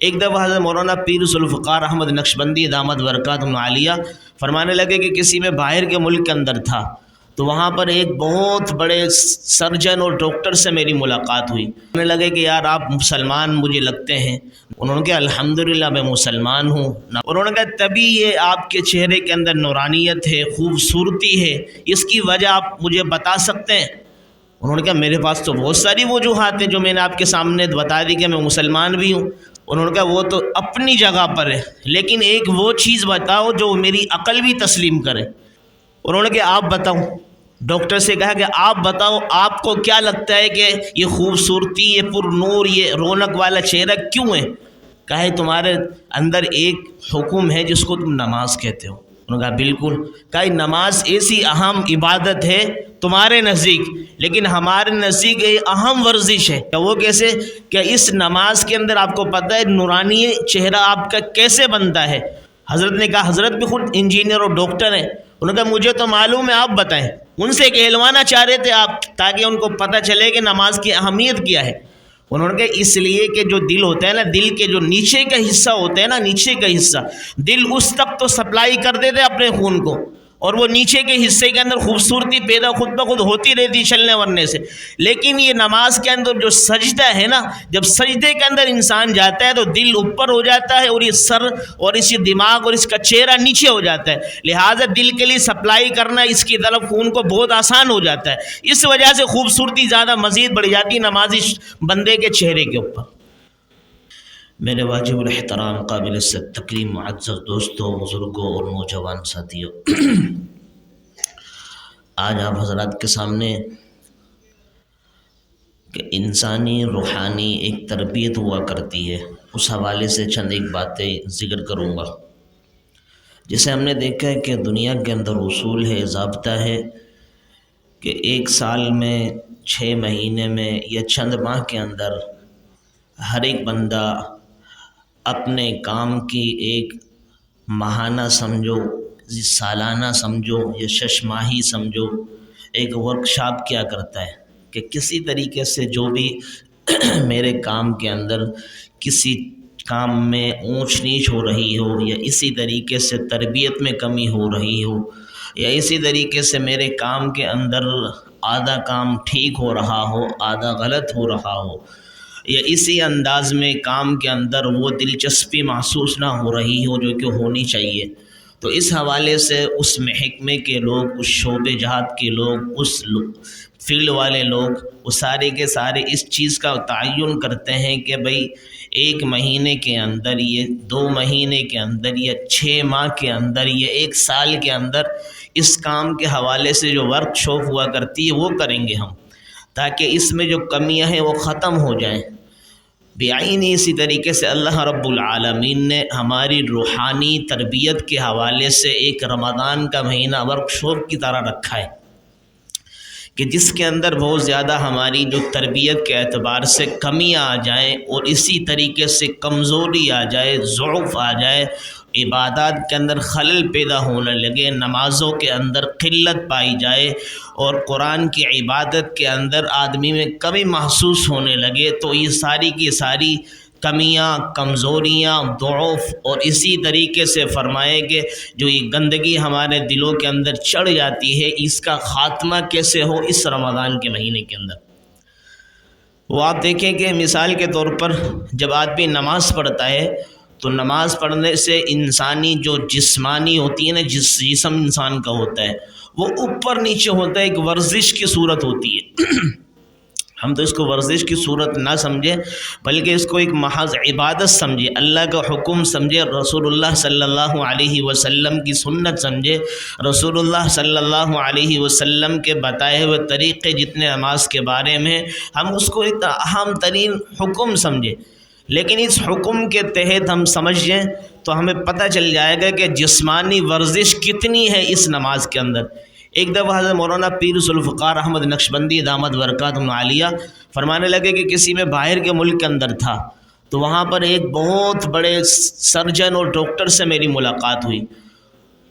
ایک دفعہ حضرت مولانا پیر ذوالفقار احمد نقشبندی دامت برکاتہم العالیہ فرمانے لگے کہ کسی میں باہر کے ملک کے اندر تھا تو وہاں پر ایک بہت بڑے سرجن اور ڈاکٹر سے میری ملاقات ہوئی. کہنے لگے کہ یار آپ مسلمان مجھے لگتے ہیں. انہوں نے کہا الحمدللہ میں مسلمان ہوں. انہوں نے کہا تبھی یہ آپ کے چہرے کے اندر نورانیت ہے، خوبصورتی ہے، اس کی وجہ آپ مجھے بتا سکتے ہیں؟ انہوں نے کہا میرے پاس تو بہت ساری وجوہات ہیں جو میں نے آپ کے سامنے بتا دی کہ میں مسلمان بھی ہوں. انہوں نے کہا وہ تو اپنی جگہ پر ہے، لیکن ایک وہ چیز بتاؤ جو میری عقل بھی تسلیم کرے. انہوں نے کہا آپ بتاؤ. ڈاکٹر سے کہا کہ آپ بتاؤ آپ کو کیا لگتا ہے کہ یہ خوبصورتی، یہ پر نور، یہ رونق والا چہرہ کیوں ہے؟ کہا تمہارے اندر ایک حکم ہے جس کو تم نماز کہتے ہو. انہوں نے کہا بالکل. کہا نماز ایسی اہم عبادت ہے تمہارے نزدیک، لیکن ہمارے نزدیک یہ اہم ورزش ہے. کہ وہ کیسے؟ کہ اس نماز کے اندر آپ کو پتہ ہے نورانی چہرہ آپ کا کیسے بنتا ہے. حضرت نے کہا حضرت بھی خود انجینئر اور ڈاکٹر ہیں. انہوں نے کہا مجھے تو معلوم ہے، آپ بتائیں. ان سے کہلوانا چاہ رہے تھے آپ تاکہ ان کو پتہ چلے کہ نماز کی اہمیت کیا ہے. انہوں نے کہا اس لیے کہ جو دل ہوتا ہے نا، دل کے جو نیچے کا حصہ ہوتا ہے نا، نیچے کا حصہ دل اس تک تو سپلائی کر دیتے اپنے خون کو، اور وہ نیچے کے حصے کے اندر خوبصورتی پیدا خود بخود ہوتی رہتی چلنے ورنے سے. لیکن یہ نماز کے اندر جو سجدہ ہے نا، جب سجدے کے اندر انسان جاتا ہے تو دل اوپر ہو جاتا ہے اور یہ سر اور اس دماغ اور اس کا چہرہ نیچے ہو جاتا ہے. لہٰذا دل کے لیے سپلائی کرنا اس کی طرف خون کو بہت آسان ہو جاتا ہے. اس وجہ سے خوبصورتی زیادہ مزید بڑھ جاتی نمازی بندے کے چہرے کے اوپر. میرے واجب الاحترام قابل تکریم معزز دوستوں، بزرگوں اور نوجوان ساتھیوں، آج آپ حضرات کے سامنے کہ انسانی روحانی ایک تربیت ہوا کرتی ہے، اس حوالے سے چند ایک باتیں ذکر کروں گا. جسے ہم نے دیکھا ہے کہ دنیا کے اندر اصول ہے، ضابطہ ہے کہ ایک سال میں 6 مہینے میں یا چند ماہ کے اندر ہر ایک بندہ اپنے کام کی ایک ماہانہ سمجھو، سالانہ سمجھو یا 6 ماہی سمجھو، ایک ورکشاپ کیا کرتا ہے کہ کسی طریقے سے جو بھی میرے کام کے اندر کسی کام میں اونچ نیچ ہو رہی ہو، یا اسی طریقے سے تربیت میں کمی ہو رہی ہو، یا اسی طریقے سے میرے کام کے اندر آدھا کام ٹھیک ہو رہا ہو، آدھا غلط ہو رہا ہو، یا اسی انداز میں کام کے اندر وہ دلچسپی محسوس نہ ہو رہی ہو جو کہ ہونی چاہیے، تو اس حوالے سے اس محکمے کے لوگ، اس شعبے جہات کے لوگ، اس فیلڈ والے لوگ، وہ سارے کے سارے اس چیز کا تعین کرتے ہیں کہ بھئی 1 مہینے کے اندر، یہ 2 مہینے کے اندر، یا 6 ماہ کے اندر، یا 1 سال کے اندر اس کام کے حوالے سے جو ورک شاپ ہوا کرتی ہے وہ کریں گے ہم، تاکہ اس میں جو کمیاں ہیں وہ ختم ہو جائیں. بعینی اسی طریقے سے اللہ رب العالمین نے ہماری روحانی تربیت کے حوالے سے ایک رمضان کا مہینہ ورک شاپ کی طرح رکھا ہے کہ جس کے اندر بہت زیادہ ہماری جو تربیت کے اعتبار سے کمیاں آ جائیں اور اسی طریقے سے کمزوری آ جائے، ضعف آ جائے، عبادات کے اندر خلل پیدا ہونے لگے، نمازوں کے اندر قلت پائی جائے اور قرآن کی عبادت کے اندر آدمی میں کمی محسوس ہونے لگے، تو یہ ساری کی ساری کمیاں، کمزوریاں، ضعف، اور اسی طریقے سے فرمائے کہ جو یہ گندگی ہمارے دلوں کے اندر چڑھ جاتی ہے، اس کا خاتمہ کیسے ہو اس رمضان کے مہینے کے اندر. وہ آپ دیکھیں کہ مثال کے طور پر جب آدمی نماز پڑھتا ہے تو نماز پڑھنے سے انسانی جو جسمانی ہوتی ہے نا، جسم انسان کا ہوتا ہے وہ اوپر نیچے ہوتا ہے، ایک ورزش کی صورت ہوتی ہے. ہم تو اس کو ورزش کی صورت نہ سمجھیں بلکہ اس کو ایک محض عبادت سمجھے، اللہ کا حکم سمجھے، رسول اللہ صلی اللہ علیہ وسلم کی سنت سمجھے، رسول اللہ صلی اللہ علیہ وسلم کے بتائے ہوئے طریقے جتنے نماز کے بارے میں، ہم اس کو ایک اہم ترین حکم سمجھے. لیکن اس حکم کے تحت ہم سمجھیں تو ہمیں پتہ چل جائے گا کہ جسمانی ورزش کتنی ہے اس نماز کے اندر. ایک دفعہ حضرت مولانا پیر ذوالفقار احمد نقشبندی دامت برکاتہم العالیہ فرمانے لگے کہ کسی میں باہر کے ملک کے اندر تھا تو وہاں پر ایک بہت بڑے سرجن اور ڈاکٹر سے میری ملاقات ہوئی.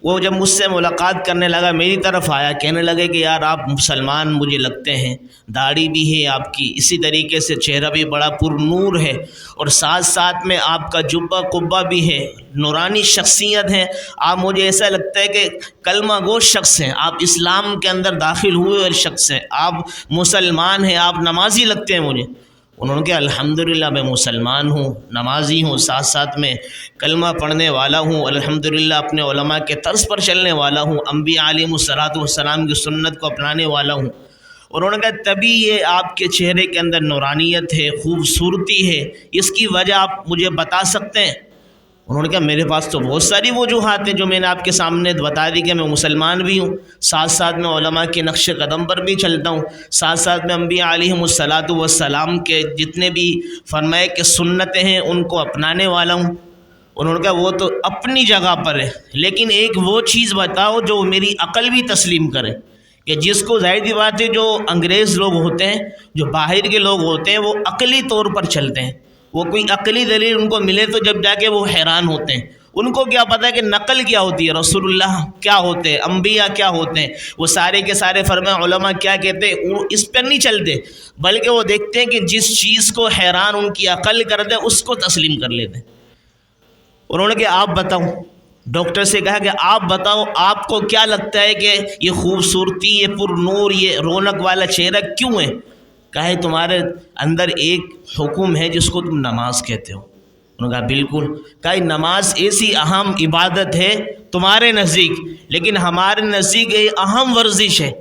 وہ جب مجھ سے ملاقات کرنے لگا میری طرف آیا، کہنے لگے کہ یار آپ مسلمان مجھے لگتے ہیں، داڑھی بھی ہے آپ کی، اسی طریقے سے چہرہ بھی بڑا پر نور ہے، اور ساتھ ساتھ میں آپ کا جبہ قبہ بھی ہے، نورانی شخصیت ہے، آپ مجھے ایسا لگتا ہے کہ کلمہ گو شخص ہیں، آپ اسلام کے اندر داخل ہوئے ہوئے شخص ہیں، آپ مسلمان ہیں، آپ نمازی لگتے ہیں مجھے۔ انہوں نے کہا الحمدللہ میں مسلمان ہوں، نمازی ہوں، ساتھ ساتھ میں کلمہ پڑھنے والا ہوں، الحمدللہ اپنے علماء کے طرز پر چلنے والا ہوں، انبیاء علیہ الصلوۃ والسلام کی سنت کو اپنانے والا ہوں۔ انہوں نے کہا تبھی یہ آپ کے چہرے کے اندر نورانیت ہے، خوبصورتی ہے، اس کی وجہ آپ مجھے بتا سکتے ہیں؟ انہوں نے کہا میرے پاس تو بہت ساری وجوہات ہیں جو میں نے آپ کے سامنے بتا دی کہ میں مسلمان بھی ہوں، ساتھ ساتھ میں علماء کے نقش قدم پر بھی چلتا ہوں، ساتھ ساتھ میں انبیاء علیہم الصلوۃ والسلام کے جتنے بھی فرمائے کہ سنتیں ہیں ان کو اپنانے والا ہوں۔ انہوں نے کہا وہ تو اپنی جگہ پر ہے، لیکن ایک وہ چیز بتاؤ جو میری عقل بھی تسلیم کرے، کہ جس کو ظاہر سی بات ہے جو انگریز لوگ ہوتے ہیں، جو باہر کے لوگ ہوتے ہیں، وہ عقلی طور پر چلتے ہیں، وہ کوئی عقلی دلیل ان کو ملے تو جب جا کے وہ حیران ہوتے ہیں، ان کو کیا پتہ ہے کہ نقل کیا ہوتی ہے، رسول اللہ کیا ہوتے ہیں، انبیاء کیا ہوتے ہیں، وہ سارے کے سارے فرمائے علماء کیا کہتے ہیں، وہ اس پر نہیں چلتے، بلکہ وہ دیکھتے ہیں کہ جس چیز کو حیران ان کی عقل کر دے اس کو تسلیم کر لیتے ہیں۔ انہوں نے کہا آپ بتاؤ، ڈاکٹر سے کہا کہ آپ بتاؤ آپ کو کیا لگتا ہے کہ یہ خوبصورتی، یہ پر نور، یہ رونق والا چہرہ کیوں ہے؟ کہا تمہارے اندر ایک حکم ہے جس کو تم نماز کہتے ہو۔ انہوں نے کہا بالکل۔ کہا نماز ایسی اہم عبادت ہے تمہارے نزدیک، لیکن ہمارے نزدیک یہ اہم ورزش ہے۔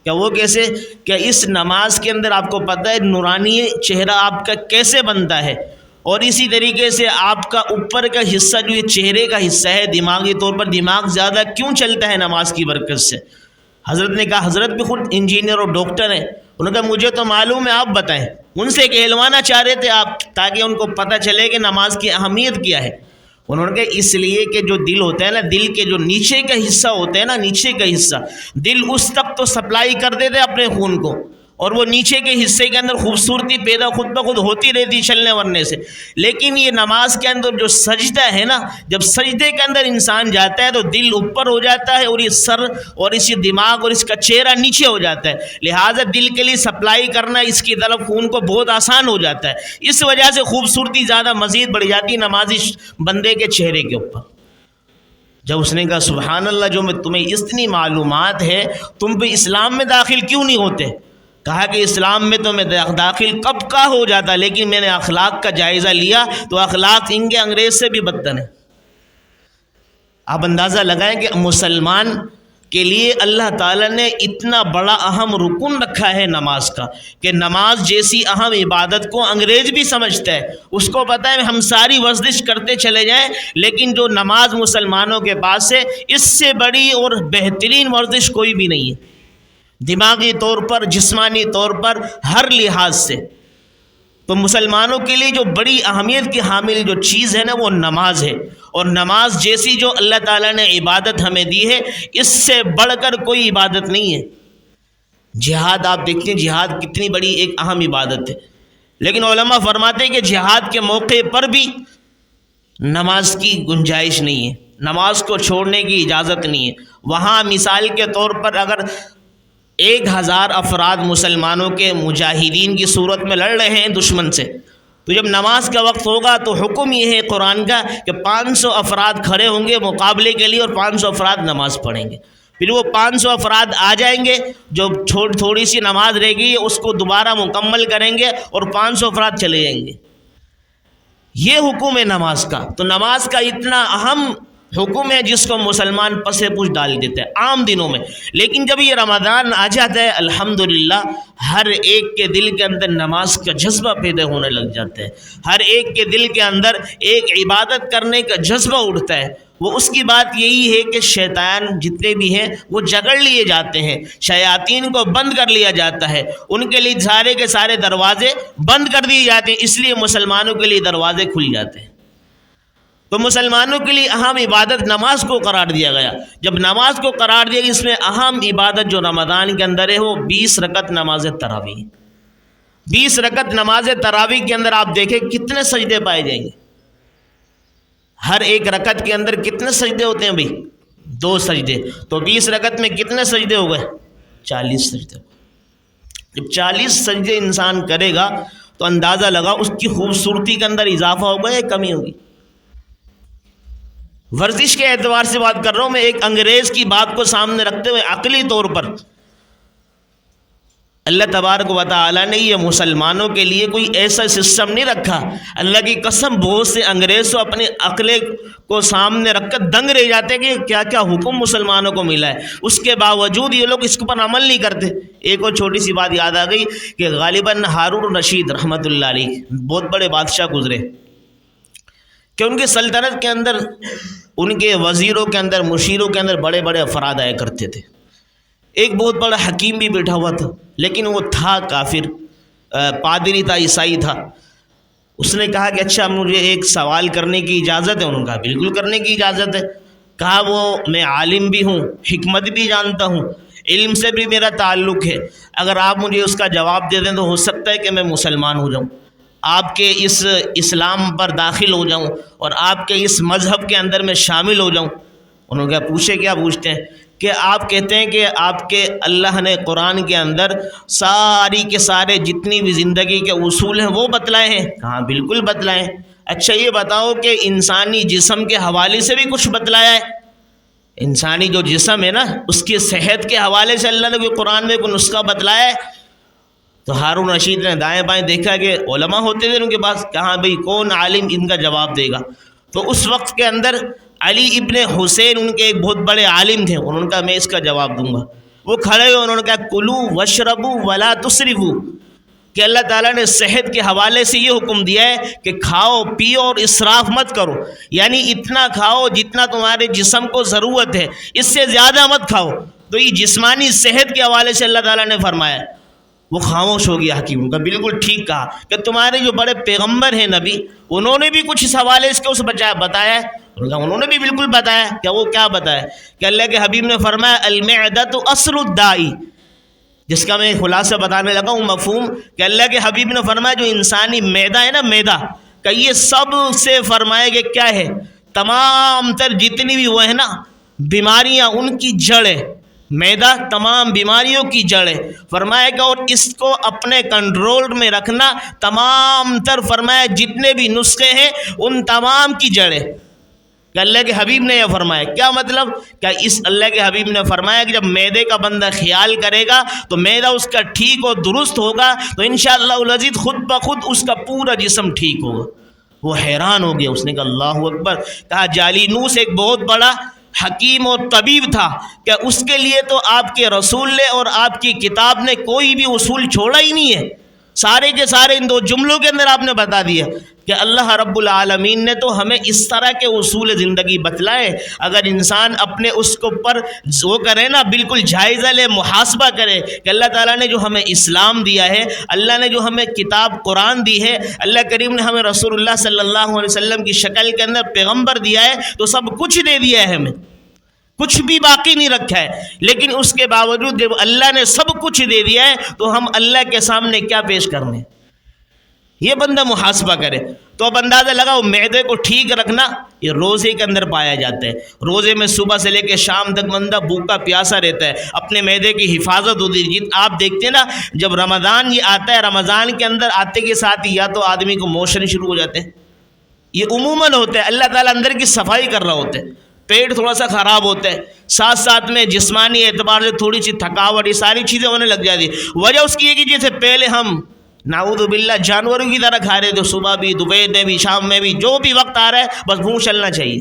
کہ وہ کیسے؟ کہ اس نماز کے اندر آپ کو پتہ ہے نورانی چہرہ آپ کا کیسے بنتا ہے، اور اسی طریقے سے آپ کا اوپر کا حصہ جو یہ چہرے کا حصہ ہے، دماغی طور پر دماغ زیادہ کیوں چلتا ہے نماز کی برکت سے۔ حضرت نے کہا، حضرت بھی خود انجینئر اور ڈاکٹر ہیں، انہوں نے کہا مجھے تو معلوم ہے، آپ بتائیں۔ ان سے کہلوانا چاہ رہے تھے آپ، تاکہ ان کو پتہ چلے کہ نماز کی اہمیت کیا ہے۔ انہوں نے کہا اس لیے کہ جو دل ہوتا ہے نا، دل کے جو نیچے کا حصہ ہوتا ہے نا، نیچے کا حصہ، دل اس تک تو سپلائی کر دیتے اپنے خون کو، اور وہ نیچے کے حصے کے اندر خوبصورتی پیدا خود بخود ہوتی رہتی چلنے ورنے سے، لیکن یہ نماز کے اندر جو سجدہ ہے نا، جب سجدے کے اندر انسان جاتا ہے تو دل اوپر ہو جاتا ہے، اور یہ سر اور اس دماغ اور اس کا چہرہ نیچے ہو جاتا ہے، لہٰذا دل کے لیے سپلائی کرنا اس کی طرف خون کو بہت آسان ہو جاتا ہے، اس وجہ سے خوبصورتی زیادہ مزید بڑھ جاتی ہے نمازی بندے کے چہرے کے اوپر۔ جب اس نے کہا سبحان اللہ، جو میں تمہیں اتنی معلومات ہے، تم بھی اسلام میں داخل کیوں نہیں ہوتے؟ کہا کہ اسلام میں تو میں داخل کب کا ہو جاتا، لیکن میں نے اخلاق کا جائزہ لیا تو اخلاق ان کے انگریز سے بھی بدتر ہے۔ آپ اندازہ لگائیں کہ مسلمان کے لیے اللہ تعالیٰ نے اتنا بڑا اہم رکن رکھا ہے نماز کا، کہ نماز جیسی اہم عبادت کو انگریز بھی سمجھتا ہے، اس کو پتہ ہے ہم ساری ورزش کرتے چلے جائیں، لیکن جو نماز مسلمانوں کے پاس ہے اس سے بڑی اور بہترین ورزش کوئی بھی نہیں ہے، دماغی طور پر، جسمانی طور پر، ہر لحاظ سے۔ تو مسلمانوں کے لیے جو بڑی اہمیت کی حامل جو چیز ہے نا، وہ نماز ہے، اور نماز جیسی جو اللہ تعالیٰ نے عبادت ہمیں دی ہے، اس سے بڑھ کر کوئی عبادت نہیں ہے۔ جہاد آپ دیکھتے ہیں، جہاد کتنی بڑی ایک اہم عبادت ہے، لیکن علماء فرماتے ہیں کہ جہاد کے موقع پر بھی نماز کی گنجائش نہیں ہے، نماز کو چھوڑنے کی اجازت نہیں ہے۔ وہاں مثال کے طور پر اگر 1000 افراد مسلمانوں کے مجاہدین کی صورت میں لڑ رہے ہیں دشمن سے، تو جب نماز کا وقت ہوگا تو حکم یہ ہے قرآن کا کہ 500 افراد کھڑے ہوں گے مقابلے کے لیے، اور 500 افراد نماز پڑھیں گے، پھر وہ 500 افراد آ جائیں گے، جو تھوڑی سی نماز رہ گئی اس کو دوبارہ مکمل کریں گے، اور 500 افراد چلے جائیں گے۔ یہ حکم ہے نماز کا۔ تو نماز کا اتنا اہم حکم ہے جس کو مسلمان پسے پوچھ ڈال دیتے ہیں عام دنوں میں، لیکن جب یہ رمضان آ جاتا ہے الحمدللہ ہر ایک کے دل کے اندر نماز کا جذبہ پیدا ہونے لگ جاتا ہے، ہر ایک کے دل کے اندر ایک عبادت کرنے کا جذبہ اٹھتا ہے۔ وہ اس کی بات یہی ہے کہ شیطان جتنے بھی ہیں وہ جگڑ لیے جاتے ہیں، شیاطین کو بند کر لیا جاتا ہے، ان کے لیے سارے کے سارے دروازے بند کر دیے جاتے ہیں، اس لیے مسلمانوں کے لیے دروازے کھل جاتے ہیں۔ تو مسلمانوں کے لیے اہم عبادت نماز کو قرار دیا گیا۔ جب نماز کو قرار دیا گیا، اس میں اہم عبادت جو رمضان کے اندر ہے وہ 20 رکعت نماز تراویح۔ 20 رکعت نماز تراویح کے اندر آپ دیکھیں کتنے سجدے پائے جائیں گے، ہر ایک رکعت کے اندر کتنے سجدے ہوتے ہیں بھائی؟ 2 سجدے، تو 20 رکعت میں کتنے سجدے ہو گئے؟ 40 سجدے۔ جب 40 سجدے انسان کرے گا تو اندازہ لگا اس کی خوبصورتی کے اندر اضافہ ہوگا یا کمی ہوگی؟ ورزش کے اعتبار سے بات کر رہا ہوں میں، ایک انگریز کی بات کو سامنے رکھتے ہوئے عقلی طور پر اللہ تبارک و تعالیٰ نے یہ مسلمانوں کے لیے کوئی ایسا سسٹم نہیں رکھا۔ اللہ کی قسم بہت سے انگریز تو اپنی عقلیں کو سامنے رکھ کر دنگ رہ جاتے کہ کیا کیا حکم مسلمانوں کو ملا ہے، اس کے باوجود یہ لوگ اس پر عمل نہیں کرتے۔ ایک اور چھوٹی سی بات یاد آ گئی کہ غالباً ہارون رشید رحمۃ اللہ علیہ بہت بڑے بادشاہ گزرے کہ ان کی سلطنت کے اندر ان کے وزیروں کے اندر مشیروں کے اندر بڑے بڑے افراد آیا کرتے تھے۔ ایک بہت بڑا حکیم بھی بیٹھا ہوا تھا، لیکن وہ تھا کافر، پادری تھا، عیسائی تھا۔ اس نے کہا کہ اچھا مجھے ایک سوال کرنے کی اجازت ہے؟ انہوں نے کہا بالکل کرنے کی اجازت ہے۔ کہا وہ میں عالم بھی ہوں، حکمت بھی جانتا ہوں، علم سے بھی میرا تعلق ہے، اگر آپ مجھے اس کا جواب دے دیں تو ہو سکتا ہے کہ میں مسلمان ہو جاؤں، آپ کے اس اسلام پر داخل ہو جاؤں اور آپ کے اس مذہب کے اندر میں شامل ہو جاؤں۔ انہوں نے کہا پوچھے کیا پوچھتے ہیں؟ کہ آپ کہتے ہیں کہ آپ کے اللہ نے قرآن کے اندر ساری کے سارے جتنی بھی زندگی کے اصول ہیں وہ بتلائے ہیں؟ کہاں بالکل بتلائے ہیں۔ اچھا یہ بتاؤ کہ انسانی جسم کے حوالے سے بھی کچھ بتلایا ہے؟ انسانی جو جسم ہے نا اس کی صحت کے حوالے سے اللہ نے کوئی قرآن میں کوئی نسخہ بتلایا ہے؟ تو ہارون رشید نے دائیں بائیں دیکھا کہ علماء ہوتے تھے ان کے پاس، کہاں بھئی کون عالم ان کا جواب دے گا؟ تو اس وقت کے اندر علی ابن حسین ان کے ایک بہت بڑے عالم تھے، انہوں نے کہا میں اس کا جواب دوں گا۔ وہ کھڑے ہوئے انہوں نے کہا کلو وشربو ولا تسرفو، کہ اللہ تعالیٰ نے صحت کے حوالے سے یہ حکم دیا ہے کہ کھاؤ پیو اور اسراف مت کرو، یعنی اتنا کھاؤ جتنا تمہارے جسم کو ضرورت ہے، اس سے زیادہ مت کھاؤ۔ تو یہ جسمانی صحت کے حوالے سے اللہ تعالیٰ نے فرمایا۔ وہ خاموش ہو گیا حکیم کا، بالکل ٹھیک کہا کہ تمہارے جو بڑے پیغمبر ہیں نبی انہوں نے بھی کچھ اس حوالے سے اس بتایا ہے؟ انہوں نے بھی بالکل بتایا۔ کہ وہ کیا بتایا؟ کہ اللہ کے حبیب نے فرمایا المعدۃ اصل الدائی، جس کا میں خلاصہ بتانے لگا ہوں مفہوم، کہ اللہ کے حبیب نے فرمایا جو انسانی معدہ ہے نا، معدہ کہ یہ سب سے فرمایا کہ کیا ہے، تمام تر جتنی بھی وہ ہے نا بیماریاں ان کی جڑ ہے، معدہ تمام بیماریوں کی جڑ ہے۔ فرمایا کہ اور اس کو اپنے کنٹرول میں رکھنا تمام تر فرمایا جتنے بھی نسخے ہیں ان تمام کی جڑ ہے۔ کہ اللہ کے حبیب نے یہ فرمایا، کیا مطلب؟ کہ اس اللہ کے حبیب نے فرمایا کہ جب معدے کا بندہ خیال کرے گا تو معدہ اس کا ٹھیک اور درست ہوگا تو انشاءاللہ العزیز خود بخود اس کا پورا جسم ٹھیک ہوگا۔ وہ حیران ہو گیا، اس نے کہا اللہ اکبر۔ کہا جالینوس ایک بہت بڑا حکیم اور طبیب تھا کہ اس کے لیے تو آپ کے رسول نے اور آپ کی کتاب نے کوئی بھی اصول چھوڑا ہی نہیں ہے، سارے کے سارے ان 2 جملوں کے اندر آپ نے بتا دیا کہ اللہ رب العالمین نے تو ہمیں اس طرح کے اصول زندگی بتلائے۔ اگر انسان اپنے اس کو پر وہ کرے نا، بالکل جائزہ لے، محاسبہ کرے کہ اللہ تعالیٰ نے جو ہمیں اسلام دیا ہے، اللہ نے جو ہمیں کتاب قرآن دی ہے، اللہ کریم نے ہمیں رسول اللہ صلی اللہ علیہ وسلم کی شکل کے اندر پیغمبر دیا ہے، تو سب کچھ دے دیا ہے ہمیں، کچھ بھی باقی نہیں رکھا ہے۔ لیکن اس کے باوجود جب اللہ نے سب کچھ دے دیا ہے تو ہم اللہ کے سامنے کیا پیش کرنے؟ یہ بندہ محاسبہ کرے۔ تو اب اندازہ لگاؤ معدے کو ٹھیک رکھنا یہ روزے کے اندر پایا جاتا ہے۔ روزے میں صبح سے لے کے شام تک بندہ بھوکا پیاسا رہتا ہے، اپنے معدے کی حفاظت ہوتی ہے۔ آپ دیکھتے ہیں نا جب رمضان یہ آتا ہے، رمضان کے اندر آتے کے ساتھ ہی یا تو آدمی کو موشن شروع ہو جاتے ہیں، یہ عموماً ہوتا ہے، اللہ تعالیٰ اندر کی صفائی کر رہا ہوتا ہے، پیٹ تھوڑا سا خراب ہوتا ہے، ساتھ ساتھ میں جسمانی اعتبار سے تھوڑی سی تھکاوٹ، یہ ساری چیزیں ہونے لگ جاتی ہے۔ وجہ اس کی ہے کہ جیسے پہلے ہم نعوذ باللہ جانوروں کی طرح کھا رہے تھے، صبح بھی، دوپہر میں بھی، شام میں بھی، جو بھی وقت آ رہا ہے بس بھوک چلنا چاہیے۔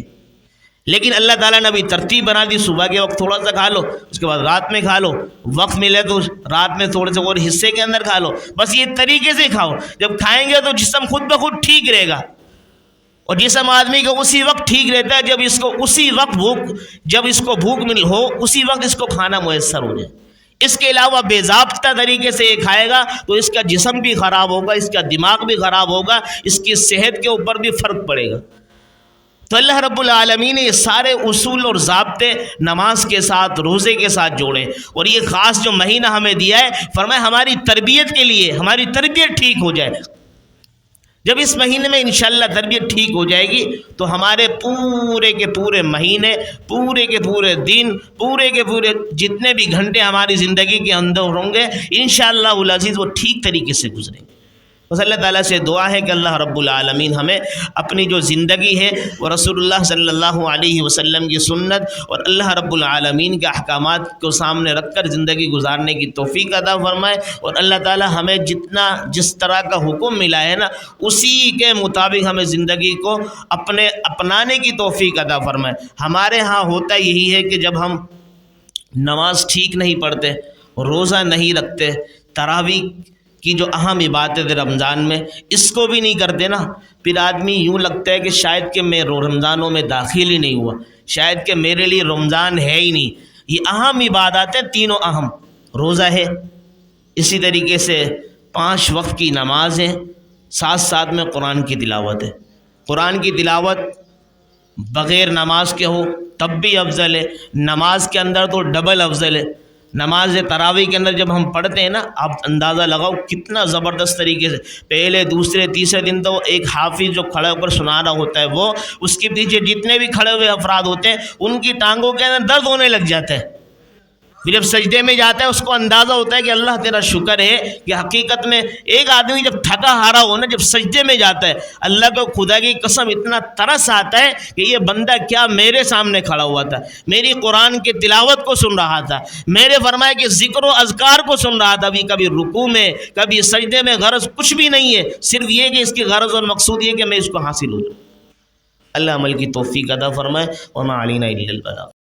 لیکن اللہ تعالیٰ نے ابھی ترتیب بنا دی، صبح کے وقت تھوڑا سا کھا لو، اس کے بعد رات میں کھا لو، وقت ملے تو رات میں تھوڑے سے اور حصے کے اندر کھا لو، بس یہ طریقے سے کھاؤ۔ جب کھائیں گے تو جسم خود بخود ٹھیک رہے گا، اور جسم آدمی کو اسی وقت ٹھیک رہتا ہے جب اس کو اسی وقت بھوک مل ہو، اسی وقت اس کو کھانا میسر ہو جائے۔ اس کے علاوہ بے ضابطہ طریقے سے یہ کھائے گا تو اس کا جسم بھی خراب ہوگا، اس کا دماغ بھی خراب ہوگا، اس کی صحت کے اوپر بھی فرق پڑے گا۔ تو اللہ رب العالمین نے یہ سارے اصول اور ضابطے نماز کے ساتھ، روزے کے ساتھ جوڑے، اور یہ خاص جو مہینہ ہمیں دیا ہے فرمایا ہماری تربیت کے لیے، ہماری تربیت ٹھیک ہو جائے۔ جب اس مہینے میں انشاءاللہ تربیت ٹھیک ہو جائے گی تو ہمارے پورے کے پورے مہینے، پورے کے پورے دن، پورے کے پورے جتنے بھی گھنٹے ہماری زندگی کے اندر ہوں گے انشاءاللہ العزیز وہ ٹھیک طریقے سے گزریں گے۔ بس اللہ تعالیٰ سے دعا ہے کہ اللہ رب العالمین ہمیں اپنی جو زندگی ہے وہ رسول اللہ صلی اللہ علیہ وسلم کی سنت اور اللہ رب العالمین کے احکامات کو سامنے رکھ کر زندگی گزارنے کی توفیق عطا فرمائے، اور اللہ تعالیٰ ہمیں جس طرح کا حکم ملا ہے نا اسی کے مطابق ہمیں زندگی کو اپنانے کی توفیق عطا فرمائے۔ ہمارے ہاں ہوتا یہی ہے کہ جب ہم نماز ٹھیک نہیں پڑھتے، روزہ نہیں رکھتے، تراویح کی جو اہم عبادت ہے رمضان میں اس کو بھی نہیں کرتے نا، پھر آدمی یوں لگتا ہے کہ شاید کہ میں رمضانوں میں داخل ہی نہیں ہوا، شاید کہ میرے لیے رمضان ہے ہی نہیں۔ یہ اہم عبادات ہیں، تینوں اہم، روزہ ہے، اسی طریقے سے 5 وقت کی نماز ہے، ساتھ ساتھ میں قرآن کی تلاوت ہے۔ قرآن کی تلاوت بغیر نماز کے ہو تب بھی افضل ہے، نماز کے اندر تو ڈبل افضل ہے۔ نماز تراویح کے اندر جب ہم پڑھتے ہیں نا، آپ اندازہ لگاؤ کتنا زبردست طریقے سے پہلے دوسرے تیسرے دن تو ایک حافظ جو کھڑے ہو کر سنا رہا ہوتا ہے وہ اس کے پیچھے جتنے بھی کھڑے ہوئے افراد ہوتے ہیں ان کی ٹانگوں کے اندر درد ہونے لگ جاتا ہے۔ پھر جب سجدے میں جاتا ہے اس کو اندازہ ہوتا ہے کہ اللہ تیرا شکر ہے کہ حقیقت میں ایک آدمی جب تھکا ہارا ہو نا، جب سجدے میں جاتا ہے اللہ کو خدا کی قسم اتنا ترس آتا ہے کہ یہ بندہ کیا میرے سامنے کھڑا ہوا تھا، میری قرآن کی تلاوت کو سن رہا تھا، میرے فرمایا کہ ذکر و اذکار کو سن رہا تھا، کبھی رکوع میں کبھی سجدے میں، غرض کچھ بھی نہیں ہے، صرف یہ کہ اس کی غرض اور مقصود یہ کہ میں اس کو حاصل ہو جاؤں۔ اللہ عمل کی توفیق عطا فرمائے، وما علینا الا البلاغ۔